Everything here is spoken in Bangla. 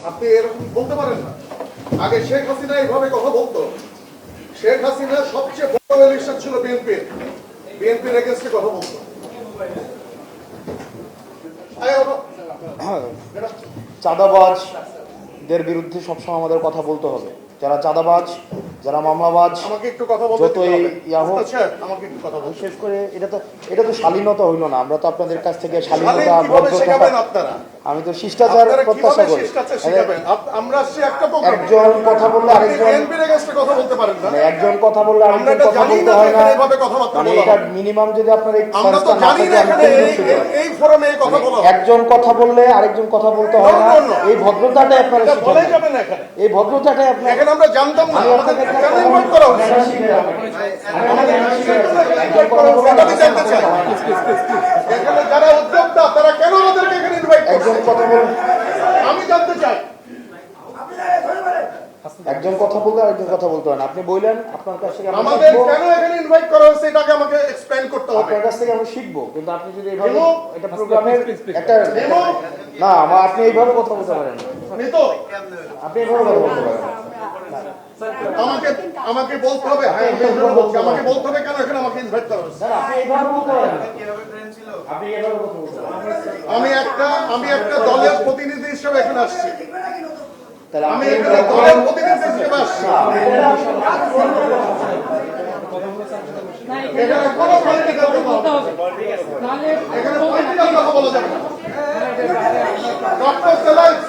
আপনি এরকম বলতে পারেন না। আগে শেখ হাসিনা এইভাবে কথা বলতো। শেখ হাসিনা সবচেয়ে বড় ইলেকশন ছিল বিএনপির এগেন্স্টে কথা বলতো। চাঁদাবাজদের বিরুদ্ধে সবসময় আমাদের কথা বলতে হবে। যারা চাঁদাবাজ, যারা মামলাবাজ, আমাকে একটু কথা বলতে যতই ইয়া হোক, আমাকে একটু কথা বলতে। বিশেষ করে এটা তো শালীনতা হইল না। আমরা তো আপনাদের কাছ থেকে শালীনতা, কিভাবে শেখাবেন আপনারা? আমি তো শিষ্টাচার প্রত্যাশা করি। আমরা আসছি একটা প্রোগ্রামে। একজন কথা বললে আরেকজন বিএনপির এগেইনস্টে কথা বলতে পারেন না। একজন কথা বললে আরেকজন কথা বলতে হয় না। মানে এটা মিনিমাম যদি আপনার এই আমরা তো জানি না এখানে এই ফোরামে এই কথা বলা। একজন কথা বললে আরেকজন কথা বলতে হয় না। এই ভদ্রতাটাই আপনারা বলে যাবেন এখানে। এই ভদ্রতাটাই আপনারা এখানে আমরা জানতাম না। আমাদের কেন ইনভাইট করা হচ্ছে? আমি জানতে চাই। এখানে যারা উদ্যোক্তা তারা কেন আমাদেরকে এখানে ইনভাইট করছে? একজন কথা বলুন। আমি জানতে চাই। একজন কথা বলতে আরেকজন কথা বলতে হয় না। আপনি বললেন আপনার কাছ থেকে আমাদের কেন এখানে ইনভাইট করা হয়েছে এটাকে আমাকে এক্সপ্লেইন করতে হবে। আপনার কাছ থেকে আমরা শিখবো। কিন্তু আপনি যদি এইভাবে এটা প্রোগ্রামের একটা না, আপনি এইভাবে কথা বলতে পারেন না। আপনি এইভাবে কথা বলতে পারেন না। আমাকে বলতে হবে। হ্যাঁ, আমাকে বলতে হবে কেন এখানে আমাকে ইনভাইট করা হয়েছে। আপনি এইভাবে বলতে পারেন না। আপনি এইভাবে কথা বলতে পারেন। আমি একটা দলের প্রতিনিধি হিসেবে এখানে আসছি। তাহলে আমি এখানে দলের প্রতিনিধি হিসেবে আসছি। এখানে কোনো পলিটিক্যাল কথা হবে না। এখানে পলিটিক্যাল কথা বলা যাবে না। ডক্টর সেলাইস